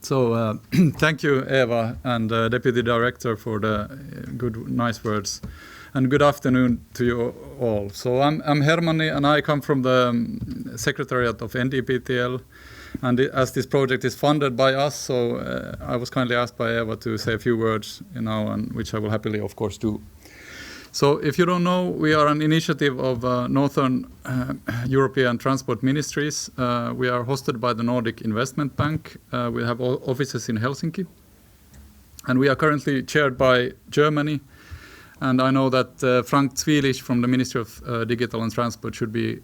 So thank you, Eva, and Deputy Director, for the good, nice words. And good afternoon to you all. So I'm Hermanni, and I come from the Secretariat of NDPTL. And as this project is funded by us, so I was kindly asked by Eva to say a few words, and which I will happily, of course, do. So if you don't know, we are an initiative of Northern European Transport Ministries. We are hosted by the Nordic Investment Bank. We have offices in Helsinki. And we are currently chaired by Germany. And I know that Frank Zwielisch from the Ministry of Digital and Transport should be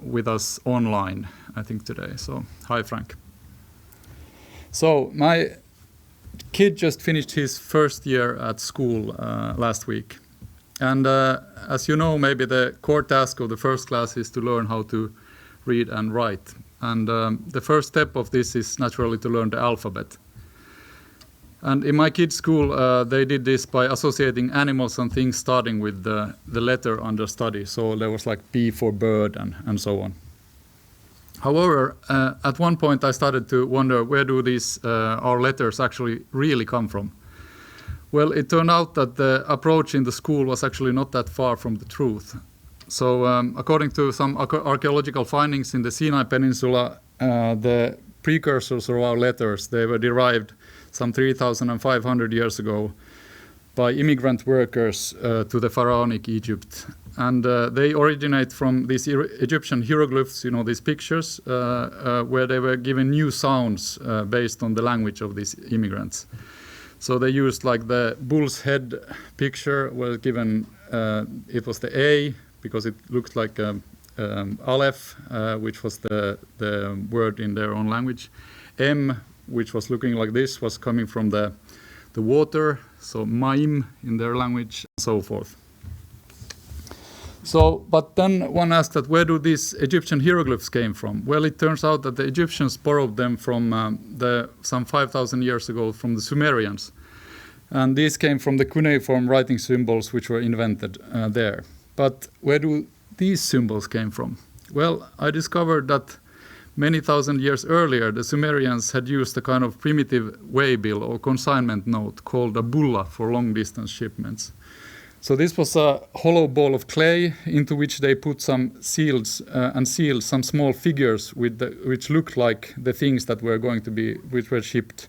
with us online, I think, today. So, hi, Frank. So, my kid just finished his first year at school last week. And as you know, maybe the core task of the first class is to learn how to read and write. And the first step of this is naturally to learn the alphabet. And in my kids' school, they did this by associating animals and things starting with the letter under study. So there was like B for bird and so on. However, at one point I started to wonder, where do these our letters actually really come from? Well, it turned out that the approach in the school was actually not that far from the truth. So according to some archaeological findings in the Sinai Peninsula, the precursors of our letters, they were derived some 3,500 years ago by immigrant workers to the pharaonic Egypt. And they originate from these Egyptian hieroglyphs, these pictures, where they were given new sounds based on the language of these immigrants. So they used like the bull's head picture was given, it was the A, because it looked like Aleph, which was the word in their own language. M, which was looking like this, was coming from the water, so Maim in their language, and so forth. So, but then one asked that where do these Egyptian hieroglyphs came from? Well, it turns out that the Egyptians borrowed them from some 5,000 years ago from the Sumerians. And these came from the cuneiform writing symbols which were invented there. But where do these symbols came from? Well, I discovered that many thousand years earlier, the Sumerians had used a kind of primitive waybill or consignment note called a bulla for long-distance shipments. So this was a hollow ball of clay into which they put some seals and sealed some small figures which looked like the things that were which were shipped.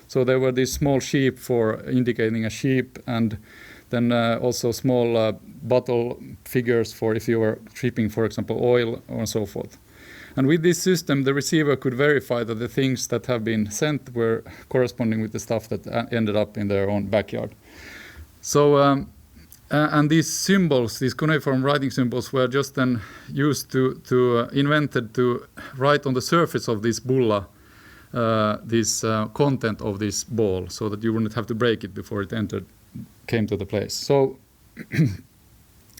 So there were these small sheep for indicating a sheep, and then also small bottle figures for if you were shipping, for example, oil or so forth. And with this system, the receiver could verify that the things that have been sent were corresponding with the stuff that ended up in their own backyard. So, and these symbols, these cuneiform writing symbols, were just then used invented to write on the surface of this bulla this content of this ball, so that you wouldn't have to break it before it came to the place. So,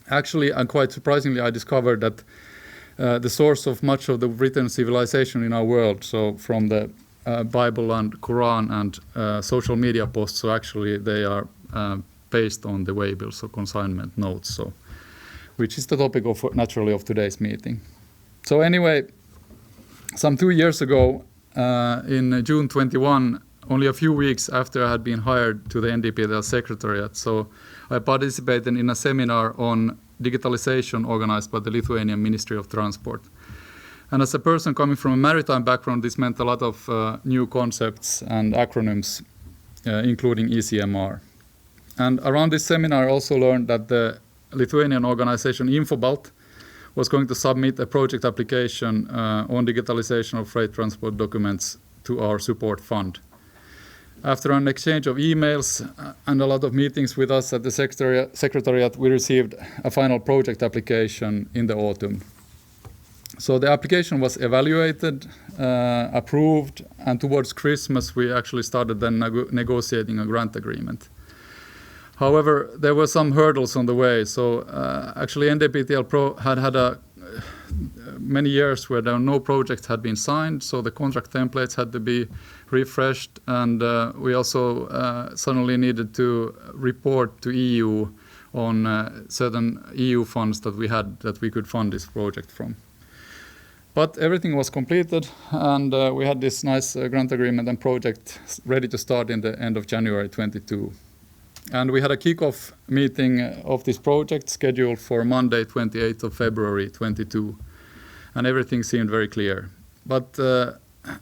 actually, and quite surprisingly, I discovered that the source of much of the written civilization in our world, so from the Bible and Quran and social media posts, so actually they are based on the waybills, so consignment notes, so which is the topic of naturally of today's meeting. So anyway, some 2 years ago, in June 21, only a few weeks after I had been hired to the NDPTL Secretariat, so I participated in a seminar on digitalization organized by the Lithuanian Ministry of Transport. And as a person coming from a maritime background, this meant a lot of new concepts and acronyms, including ECMR. And around this seminar, I also learned that the Lithuanian organization Infobalt was going to submit a project application on digitalization of freight transport documents to our support fund. After an exchange of emails and a lot of meetings with us at the Secretariat, we received a final project application in the autumn. So the application was evaluated, approved, and towards Christmas we actually started then negotiating a grant agreement. However, there were some hurdles on the way. So actually NDPTL had many years where no projects had been signed, so the contract templates had to be refreshed, and we also suddenly needed to report to EU on certain EU funds that we had that we could fund this project from. But everything was completed, and we had this nice grant agreement and project ready to start in the end of January 22. And we had a kickoff meeting of this project scheduled for Monday, 28th of February 22, and everything seemed very clear. But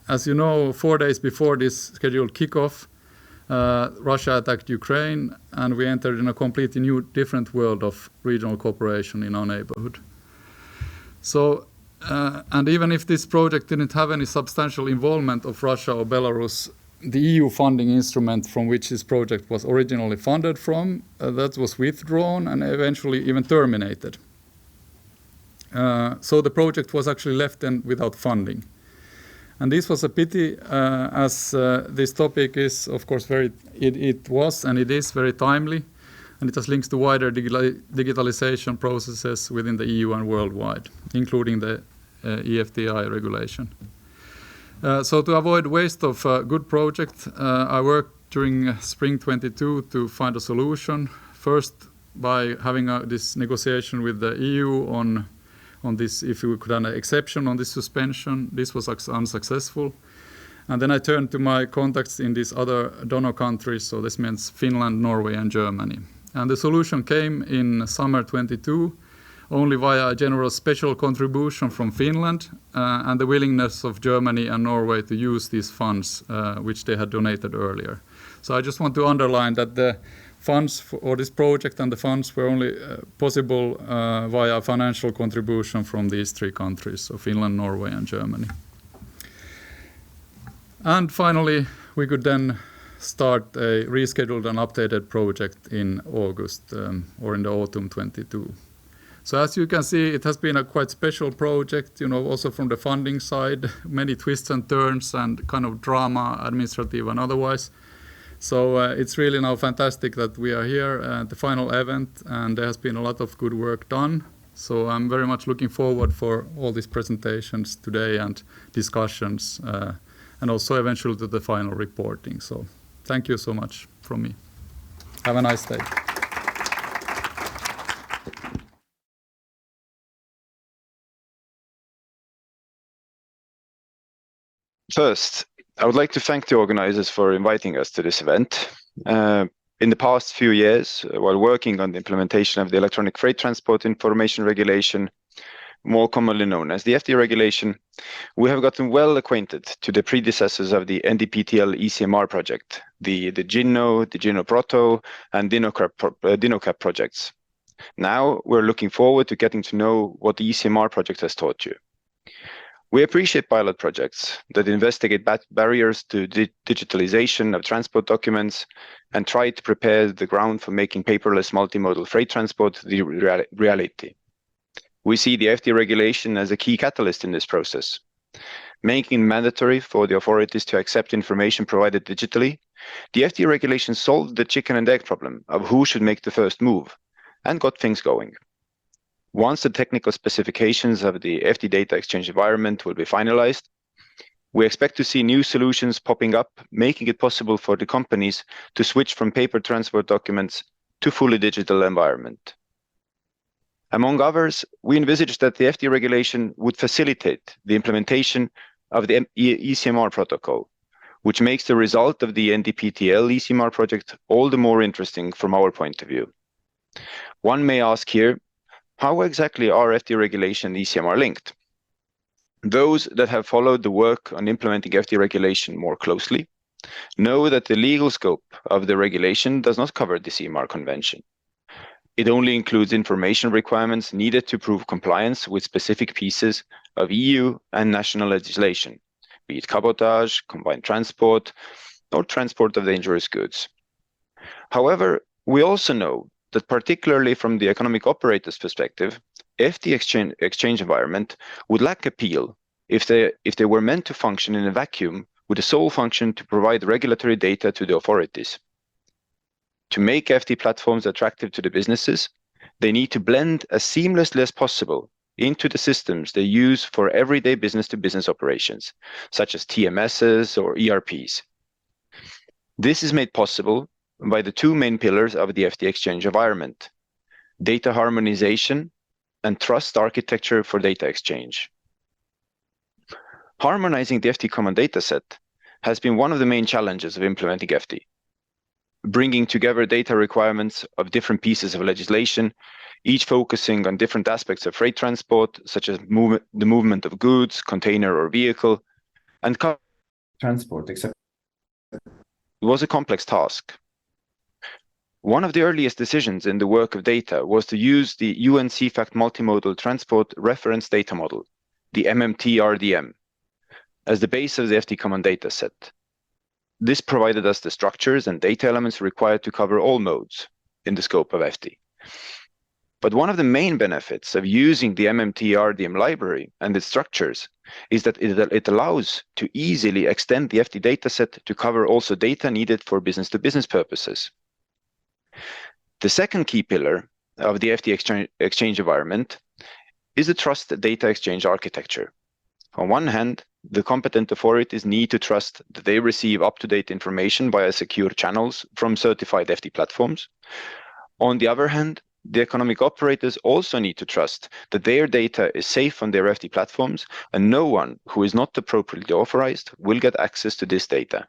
as you know, 4 days before this scheduled kickoff, Russia attacked Ukraine, and we entered in a completely new, different world of regional cooperation in our neighborhood. So, and even if this project didn't have any substantial involvement of Russia or Belarus, the EU funding instrument from which this project was originally funded from, that was withdrawn and eventually even terminated. So the project was actually left then without funding. And this was a pity, as this topic is, of course, it was and it is very timely, and it has links to wider digitalization processes within the EU and worldwide, including the EFDI regulation. So to avoid waste of a good project, I worked during spring 22 to find a solution. First, by having this negotiation with the EU on this, if we could have an exception on this suspension. This was unsuccessful. And then I turned to my contacts in these other donor countries, so this means Finland, Norway, and Germany. And the solution came in summer 22, only via a general special contribution from Finland and the willingness of Germany and Norway to use these funds, which they had donated earlier. So I just want to underline that the funds for this project and the funds were only possible via financial contribution from these three countries, so Finland, Norway, and Germany. And finally, we could then start a rescheduled and updated project in August or in the autumn 22. So as you can see, it has been a quite special project, also from the funding side, many twists and turns and kind of drama, administrative and otherwise. So it's really now fantastic that we are here at the final event, and there has been a lot of good work done. So I'm very much looking forward for all these presentations today and discussions, and also eventually to the final reporting. So thank you so much from me. Have a nice day. First, I would like to thank the organizers for inviting us to this event. In the past few years, while working on the implementation of the Electronic Freight Transport Information Regulation, more commonly known as the FTA regulation, we have gotten well acquainted to the predecessors of the NDPTL ECMR project, the GINO, the GINO Proto, and DinoCap projects. Now we're looking forward to getting to know what the ECMR project has taught you. We appreciate pilot projects that investigate barriers to digitalization of transport documents and try to prepare the ground for making paperless multimodal freight transport the reality. We see the FTA regulation as a key catalyst in this process, making it mandatory for the authorities to accept information provided digitally. The FTA regulation solved the chicken and egg problem of who should make the first move and got things going. Once the technical specifications of the FT data exchange environment will be finalized, we expect to see new solutions popping up, making it possible for the companies to switch from paper transport documents to fully digital environment. Among others, we envisage that the FT regulation would facilitate the implementation of the ECMR protocol, which makes the result of the NDPTL ECMR project all the more interesting from our point of view. One may ask here, how exactly are FTA regulation and ECMR linked? Those that have followed the work on implementing FTA regulation more closely know that the legal scope of the regulation does not cover the CMR convention. It only includes information requirements needed to prove compliance with specific pieces of EU and national legislation, be it cabotage, combined transport, or transport of dangerous goods. However, we also know that particularly from the economic operator's perspective, FTA exchange environment would lack appeal if they were meant to function in a vacuum with the sole function to provide regulatory data to the authorities. To make FTA platforms attractive to the businesses, they need to blend as seamlessly as possible into the systems they use for everyday business-to-business operations, such as TMSs or ERPs. This is made possible by the two main pillars of the FTA exchange environment: data harmonization and trust architecture for data exchange. Harmonizing the FT common dataset has been one of the main challenges of implementing FT. Bringing together data requirements of different pieces of legislation, each focusing on different aspects of freight transport, such as the movement of goods, container or vehicle, and transport, except it was a complex task. One of the earliest decisions in the work of data was to use the UN CFACT Multimodal Transport Reference Data Model, the MMT-RDM, as the base of the FT common dataset. This provided us the structures and data elements required to cover all modes in the scope of FT. But one of the main benefits of using the MMT-RDM library and its structures is that it allows to easily extend the FT dataset to cover also data needed for business-to-business purposes. The second key pillar of the FT exchange environment is the trust data exchange architecture. On one hand, the competent authorities need to trust that they receive up-to-date information via secure channels from certified FT platforms. On the other hand, the economic operators also need to trust that their data is safe on their FT platforms and no one who is not appropriately authorized will get access to this data.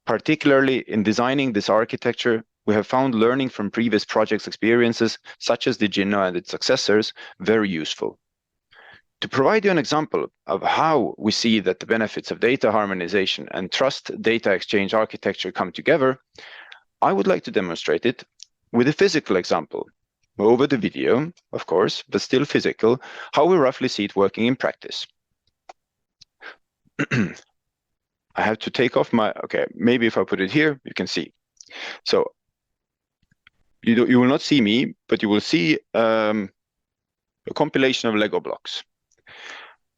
Particularly in designing this architecture, we have found learning from previous projects' experiences, such as the Gintarė and its successors, very useful. To provide you an example of how we see that the benefits of data harmonization and trust data exchange architecture come together, I would like to demonstrate it with a physical example, over the video, of course, but still physical, how we roughly see it working in practice. I have to take off my, okay, maybe if I put it here, you can see. So you will not see me, but you will see a compilation of Lego blocks.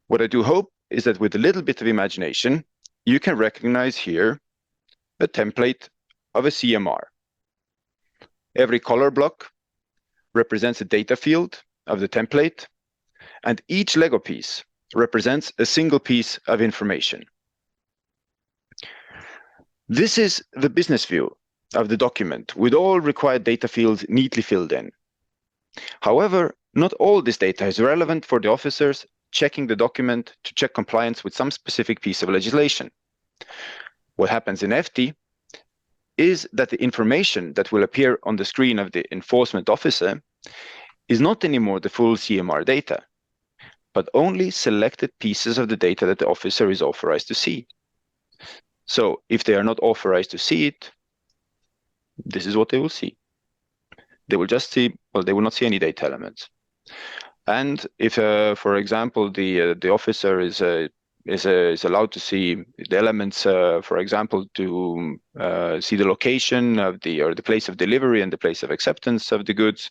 What I do hope is that with a little bit of imagination, you can recognize here a template of a CMR. Every color block represents a data field of the template, and each Lego piece represents a single piece of information. This is the business view of the document with all required data fields neatly filled in. However, not all this data is relevant for the officers checking the document to check compliance with some specific piece of legislation. What happens in FT is that the information that will appear on the screen of the enforcement officer is not anymore the full CMR data, but only selected pieces of the data that the officer is authorized to see. So if they are not authorized to see it, this is what they will see. They will just see, well, they will not see any data elements. And if, for example, the officer is allowed to see the elements, for example, to see the location of the place of delivery and the place of acceptance of the goods,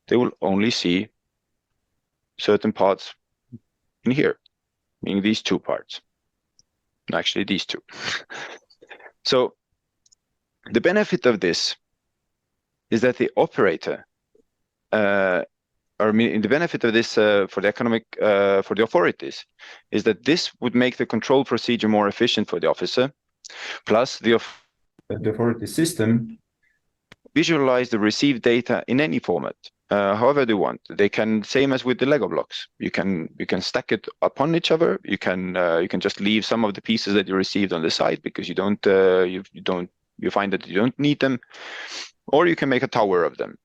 they will only see certain parts in here, meaning these two parts. Actually, these two. So the benefit of this is that the operator, the benefit of this for the authorities is that this would make the control procedure more efficient for the officer. Plus, the authority system visualize the received data in any format, however they want. They can, same as with the Lego blocks. You can stack it upon each other. You can just leave some of the pieces that you received on the side because you find that you don't need them, or you can make a tower of them.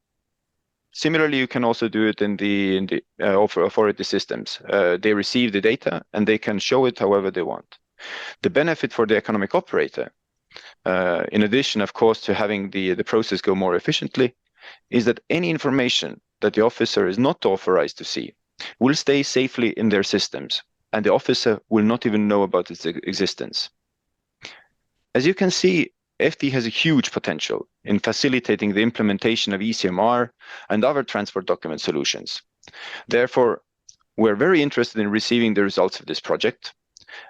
Similarly, you can also do it in the authority systems. They receive the data and they can show it however they want. The benefit for the economic operator, in addition, of course, to having the process go more efficiently, is that any information that the officer is not authorized to see will stay safely in their systems, and the officer will not even know about its existence. As you can see, FT has a huge potential in facilitating the implementation of ECMR and other transport document solutions. Therefore, we're very interested in receiving the results of this project.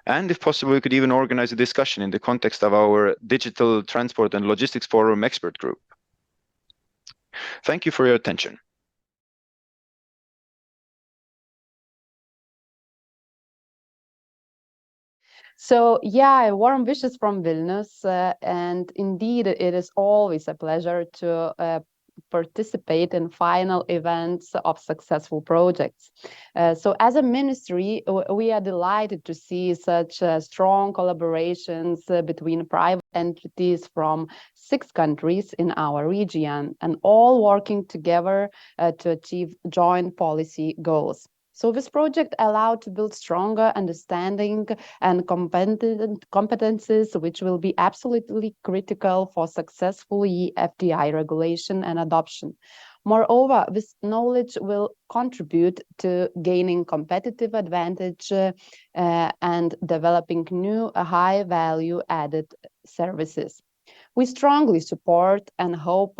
And if possible, we could even organize a discussion in the context of our Digital Transport and Logistics Forum expert group. Thank you for your attention. So yeah, warm wishes from Vilnius, and indeed it is always a pleasure to participate in final events of successful projects. So as a ministry, we are delighted to see such strong collaborations between private entities from 6 countries in our region, and all working together to achieve joint policy goals. So this project allowed to build stronger understanding and competences, which will be absolutely critical for successful FDI regulation and adoption. Moreover, this knowledge will contribute to gaining competitive advantage and developing new high value added services. We strongly support and hope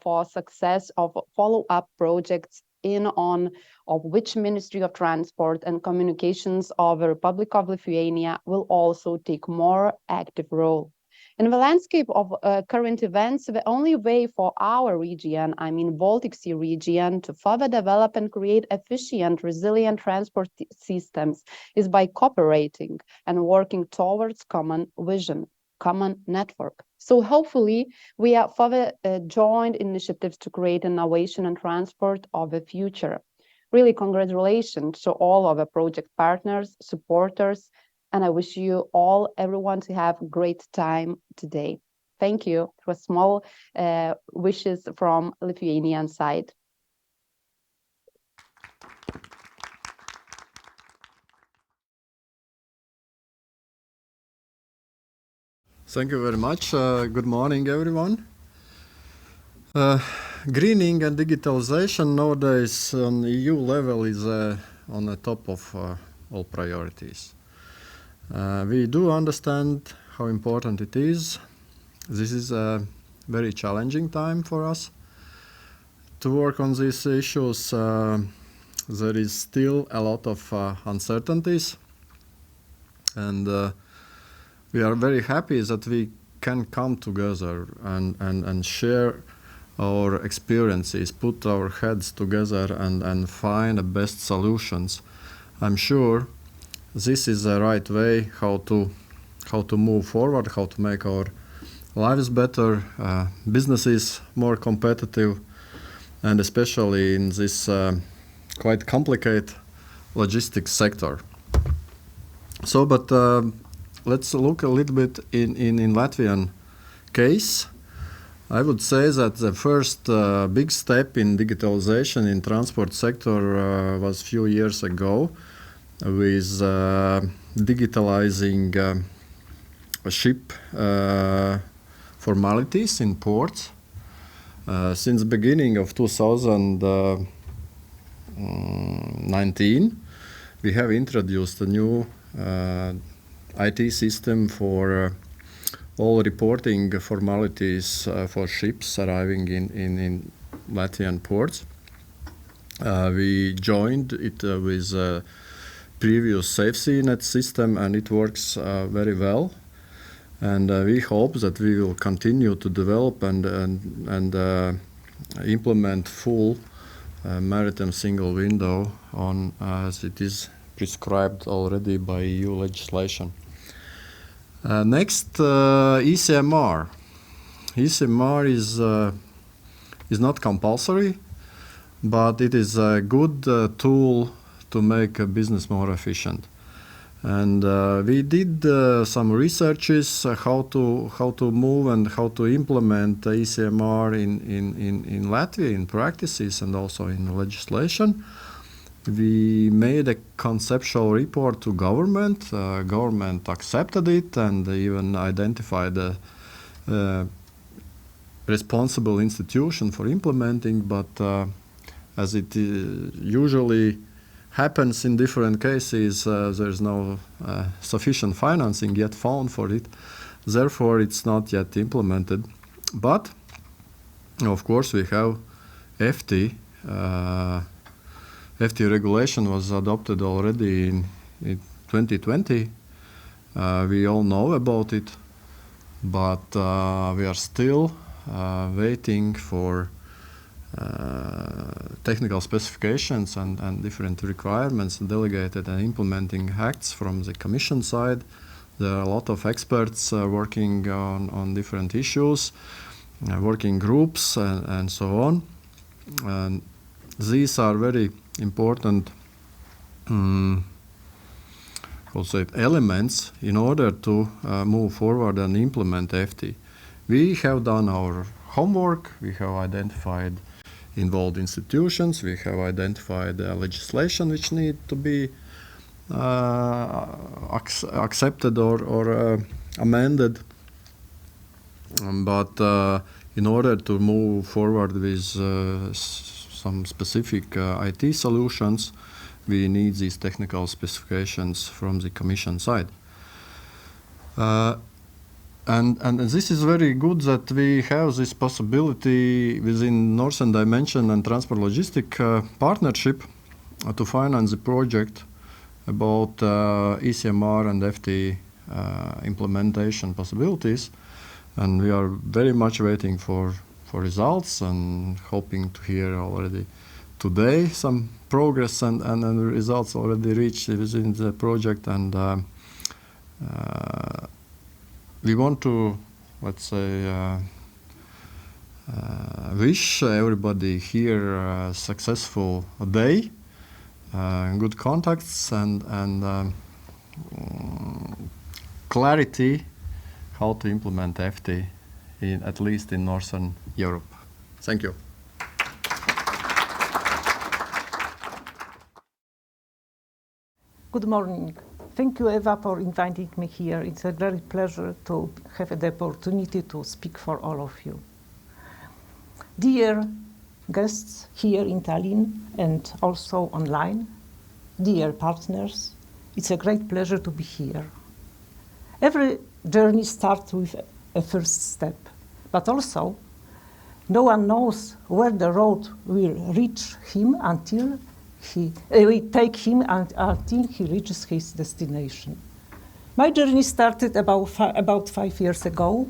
for success of follow-up projects of which Ministry of Transport and Communications of the Republic of Lithuania will also take more active role. In the landscape of current events, the only way for our region, I mean Baltic Sea region, to further develop and create efficient, resilient transport systems is by cooperating and working towards common vision, common network. So hopefully we are further joint initiatives to create innovation and transport of the future. Really congratulations to all of the project partners, supporters, and I wish you all, everyone, to have a great time today. Thank you for small wishes from Lithuanian side. Thank you very much. Good morning, everyone. Greening and digitalization nowadays on EU level is on the top of all priorities. We do understand how important it is. This is a very challenging time for us to work on these issues. There is still a lot of uncertainties, and we are very happy that we can come together and share our experiences, put our heads together and find the best solutions. I'm sure this is the right way how to move forward, how to make our lives better, businesses more competitive, and especially in this quite complicated logistics sector. So, but let's look a little bit in Latvian case. I would say that the first big step in digitalization in transport sector was a few years ago with digitalizing ship formalities in ports. Since the beginning of 2019, we have introduced a new IT system for all reporting formalities for ships arriving in Latvian ports. We joined it with a previous SafeSeaNet system, and it works very well. And we hope that we will continue to develop and implement full maritime single window on as it is prescribed already by EU legislation. Next, ECMR. ECMR is not compulsory, but it is a good tool to make a business more efficient. And we did some researches how to move and how to implement ECMR in Latvia in practices and also in legislation. We made a conceptual report to government. Government accepted it and even identified a responsible institution for implementing. But as it usually happens in different cases, there's no sufficient financing yet found for it. Therefore, it's not yet implemented. But of course, we have FT. FT regulation was adopted already in 2020. We all know about it, but we are still waiting for technical specifications and different requirements, delegated and implementing acts from the Commission side. There are a lot of experts working on different issues. working groups and so on. And these are very important also elements in order to move forward and implement FT. We have done our homework, we have identified involved institutions, we have identified legislation which need to be accepted or amended. But in order to move forward with some specific IT solutions, we need these technical specifications from the Commission side. And this is very good that we have this possibility within Northern Dimension and Transport Logistic partnership to finance the project about ECMR and FT implementation possibilities. And we are very much waiting for results and hoping to hear already today some progress and the results already reached within the project. And we want to, let's say, wish everybody here a successful day, good contacts, and clarity how to implement FT, at least in Northern Europe. Thank you. Good morning. Thank you, Eva, for inviting me here. It's a great pleasure to have the opportunity to speak for all of you. Dear guests here in Tallinn and also online, dear partners, it's a great pleasure to be here. Every journey starts with a first step, but also no one knows where the road will reach him until we take him until he reaches his destination. My journey started about 5 years ago,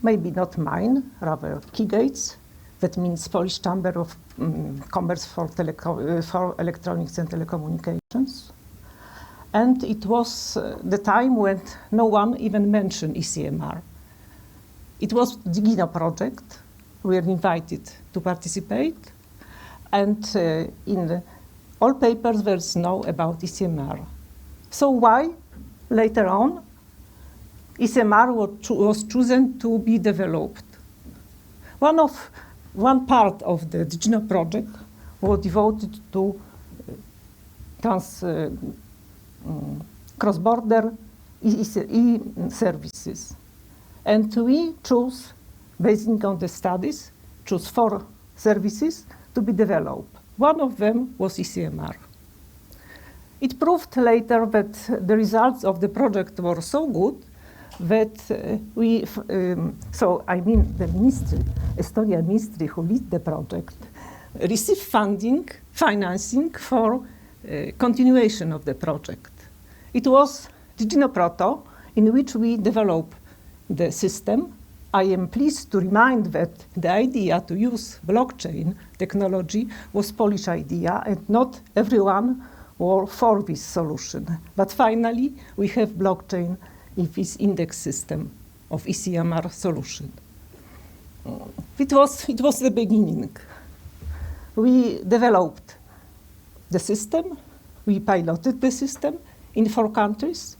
maybe not mine, rather Keynotes, that means Polish Chamber of Commerce for Electronics and Telecommunications. And it was the time when no one even mentioned ECMR. It was the GINO project. We were invited to participate. And in all papers, there's no about ECMR. So why, later on, ECMR was chosen to be developed? One part of the GINO project was devoted to cross-border e-services. And we chose, based on the studies, 4 services to be developed. One of them was ECMR. It proved later that the results of the project were so good that the ministry, Estonian ministry who lead the project, received financing for continuation of the project. It was the GINO Proto in which we developed the system. I am pleased to remind that the idea to use blockchain technology was Polish idea, and not everyone were for this solution. But finally, we have blockchain in this index system of ECMR solution. It was the beginning. We developed the system, we piloted the system in 4 countries.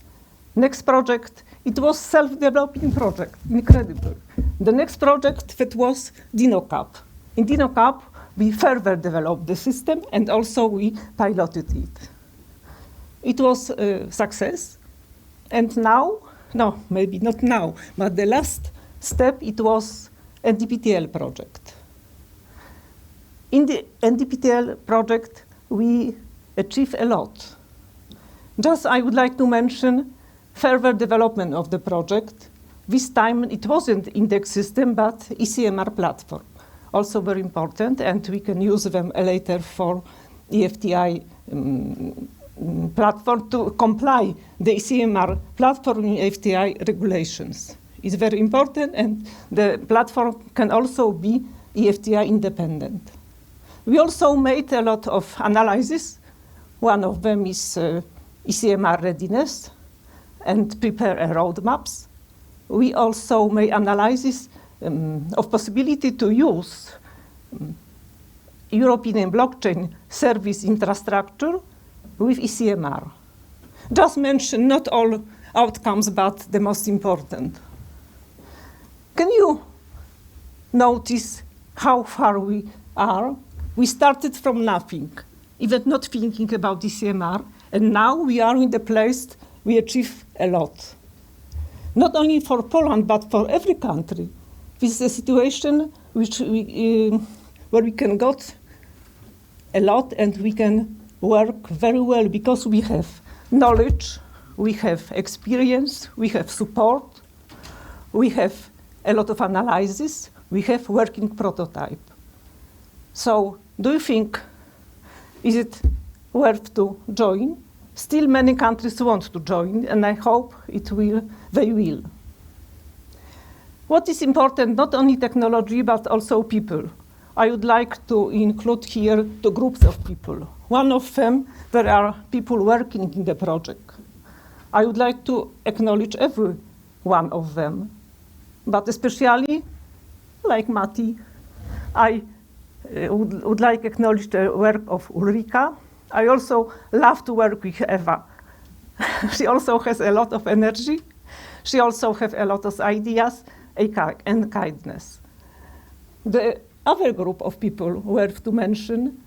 Next project, it was self-developing project, incredible. The next project that was DinoCap. In DinoCap, we further developed the system and also we piloted it. It was a success. And now, no, maybe not now, but the last step, it was NDPTL project. In the NDPTL project, we achieved a lot. Just I would like to mention further development of the project. This time it wasn't index system, but ECMR platform. Also very important, and we can use them later for EFTI platform to comply the ECMR platform in EFTI regulations. It's very important, and the platform can also be EFTI independent. We also made a lot of analysis. One of them is ECMR readiness and prepare a roadmaps. We also made analysis of possibility to use European blockchain service infrastructure with ECMR. Just mention not all outcomes, but the most important. Can you notice how far we are? We started from nothing, even not thinking about ECMR, and now we are in the place we achieve a lot. Not only for Poland, but for every country. This is a situation which where we can get a lot and we can work very well because we have knowledge, we have experience, we have support, we have a lot of analysis, we have working prototype. So do you think, is it worth to join? Still many countries want to join, and I hope they will. What is important, not only technology, but also people. I would like to include here two groups of people. One of them, there are people working in the project. I would like to acknowledge every one of them, but especially, like Matti, I would like to acknowledge the work of Ulrika. I also love to work with Eva. She also has a lot of energy. She also has a lot of ideas and kindness. The other group of people worth to mention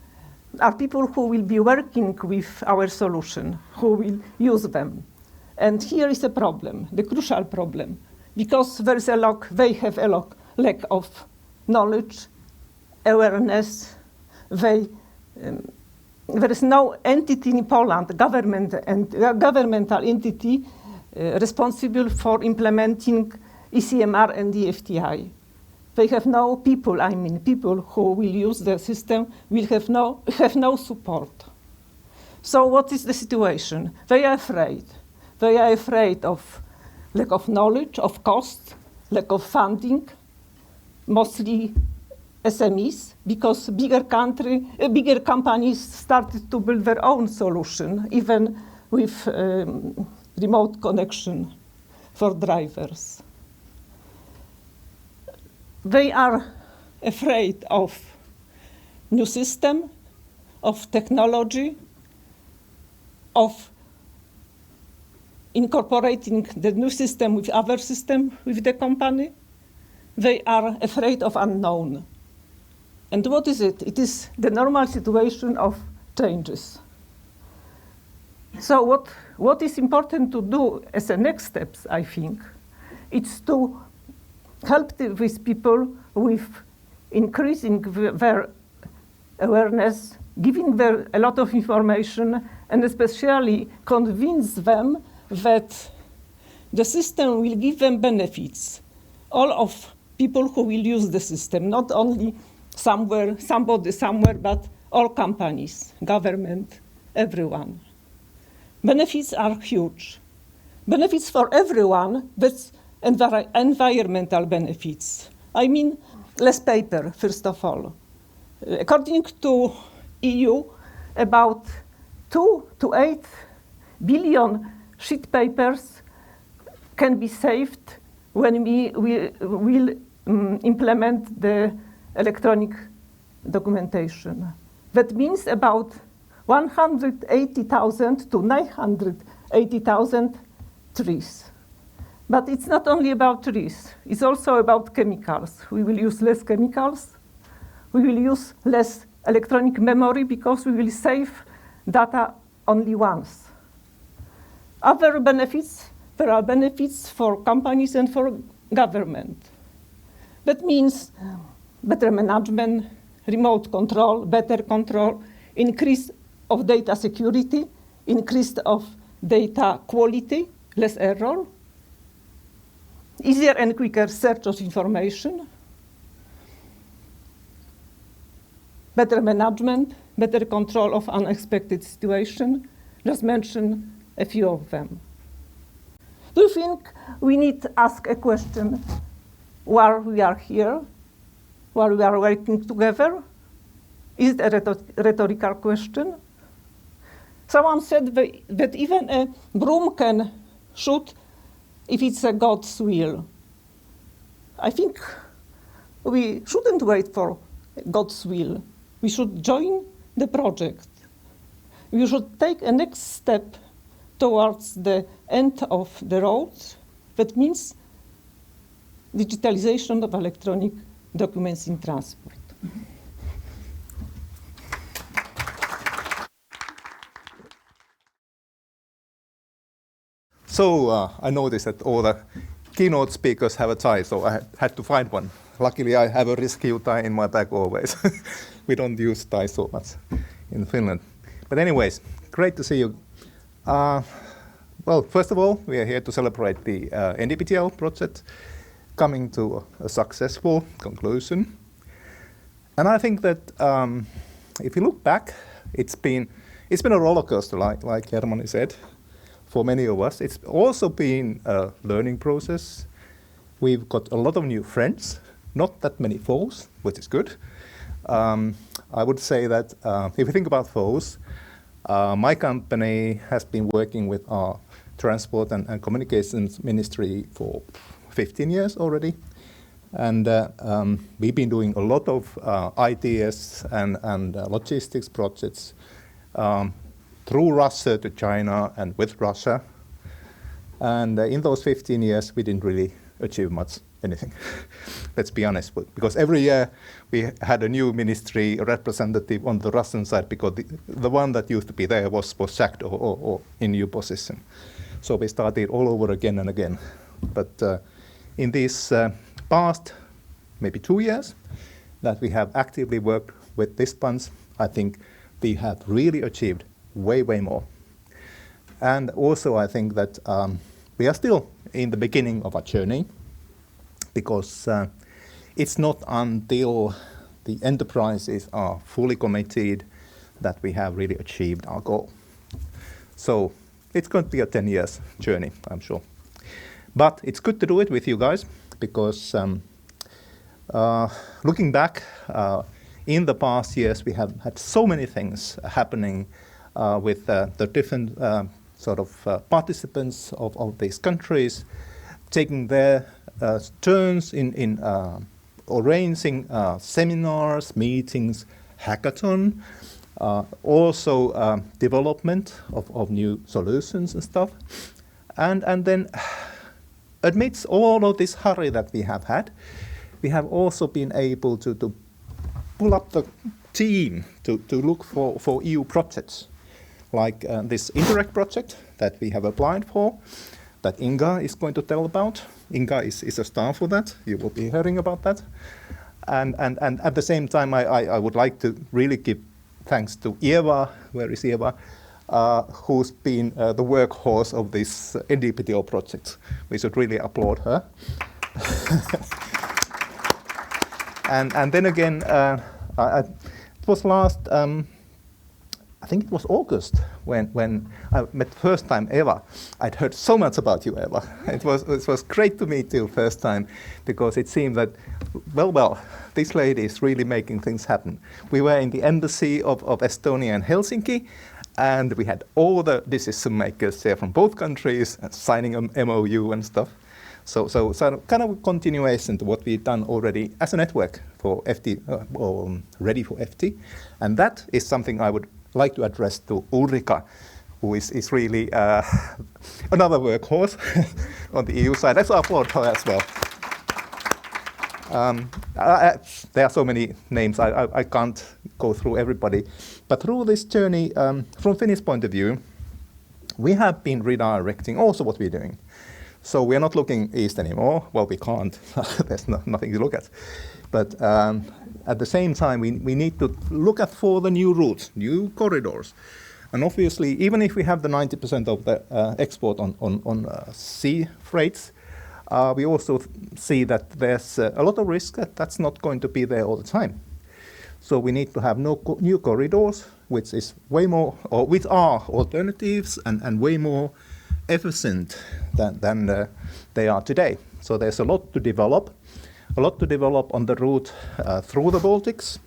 are people who will be working with our solution, who will use them. And here is a problem, the crucial problem, because they have a lack of knowledge, awareness. There is no entity in Poland, governmental entity responsible for implementing ECMR and the FTI. They have no people, people who will use the system will have no support. So what is the situation? They are afraid. They are afraid of lack of knowledge, of cost, lack of funding, mostly SMEs, because bigger companies started to build their own solution, even with remote connection for drivers. They are afraid of new system, of technology, of incorporating the new system with other system with the company. They are afraid of unknown. And what is it? It is the normal situation of changes. So what is important to do as a next steps, I think, it's to help these people with increasing their awareness, giving them a lot of information, and especially convince them that the system will give them benefits. All of people who will use the system, not only somebody somewhere, but all companies, government, everyone. Benefits are huge. Benefits for everyone, that's environmental benefits. I mean, less paper, first of all. According to EU, about 2 to 8 billion sheet papers can be saved when we will implement the electronic documentation. That means about 180,000 to 980,000 trees. But it's not only about trees, it's also about chemicals. We will use less chemicals, we will use less electronic memory because we will save data only once. Other benefits, there are benefits for companies and for government. That means better management, remote control, better control, increase of data security, increase of data quality, less error, easier and quicker search of information, better management, better control of unexpected situation. Just mention a few of them. Do you think we need to ask a question why we are here, why we are working together? Is it a rhetorical question? Someone said that even a broom can shoot if it's a God's will. I think we shouldn't wait for God's will. We should join the project. We should take a next step towards the end of the road. That means digitalization of electronic documents in transport. So I noticed that all the keynote speakers have a tie, so I had to find one. Luckily, I have a rescue tie in my bag always. We don't use ties so much in Finland. But anyways, great to see you. Well, first of all, we are here to celebrate the NDPTL project coming to a successful conclusion. And I think that if you look back, it's been a roller coaster, like Hermanni said, for many of us. It's also been a learning process. We've got a lot of new friends, not that many foes, which is good. I would say that if you think about foes, my company has been working with our Transport and Communications Ministry for 15 years already. And we've been doing a lot of ITS and logistics projects through Russia to China and with Russia. And in those 15 years, we didn't really achieve much anything. Let's be honest, because every year we had a new ministry representative on the Russian side because the one that used to be there was sacked or in new position. So we started all over again and again. But in these past maybe 2 years that we have actively worked with this bunch, I think we have really achieved way more. And also I think that we are still in the beginning of our journey, because it's not until the enterprises are fully committed that we have really achieved our goal. So it's going to be a 10 years journey, I'm sure. But it's good to do it with you guys, because looking back, in the past years we have had so many things happening with the different sort of participants of these countries, taking their turns in arranging seminars, meetings, hackathon, also development of new solutions and stuff. And then amidst all of this hurry that we have had, we have also been able to pull up the team to look for EU projects, like this Interact project that we have applied for, that Inga is going to tell about. Inga is a star for that. You will be hearing about that. And at the same time, I would like to really give thanks to Eva. Where is Eva? Who's been the workhorse of this NDPTL project. We should really applaud her. and then again, it was last, I think it was August when I met first time Eva. I'd heard so much about you, Eva. It was great to meet you first time, because it seemed that, well, this lady is really making things happen. We were in the embassy of Estonia in Helsinki, and we had all the decision makers there from both countries signing an MOU and stuff. So kind of a continuation to what we've done already as a network for FT, ready for FT. And that is something I would like to address to Ulrika, who is really another workhorse on the EU side. Let's applaud her as well. There are so many names, I can't go through everybody. But through this journey, from Finnish point of view, we have been redirecting also what we're doing. So we're not looking east anymore. Well, we can't. There's nothing to look at. But at the same time, we need to look at for the new routes, new corridors. And obviously, even if we have the 90% of the export on sea freights, we also see that there's a lot of risk that that's not going to be there all the time. So we need to have new corridors, which is way more, or which are alternatives and way more efficient than they are today. So there's a lot to develop on the route through the Baltics.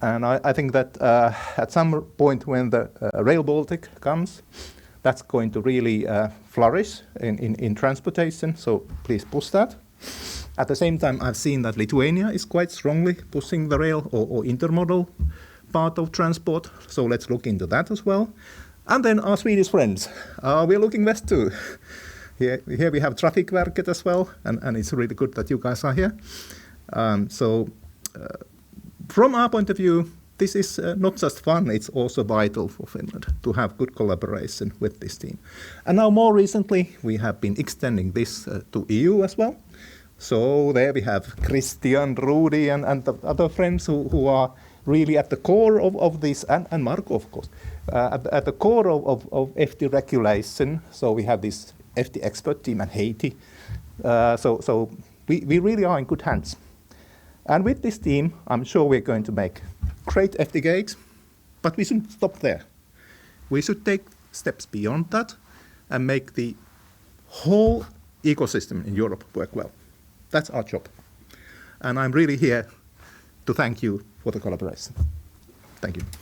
And I think that at some point when the Rail Baltic comes, that's going to really flourish in transportation. So please push that. At the same time, I've seen that Lithuania is quite strongly pushing the rail or intermodal part of transport, so let's look into that as well. And then our Swedish friends, we're looking west too. Here we have Trafikverket as well, and it's really good that you guys are here. From our point of view, this is not just fun, it's also vital for Finland to have good collaboration with this team. And now more recently, we have been extending this to EU as well. So there we have Christian, Rudi, and the other friends who are really at the core of this, and Marco, of course, at the core of FT regulation. So we have this FT expert team and Haiti. So we really are in good hands. And with this team, I'm sure we're going to make great FT gates, but we shouldn't stop there. We should take steps beyond that and make the whole ecosystem in Europe work well. That's our job. And I'm really here to thank you for the collaboration. Thank you.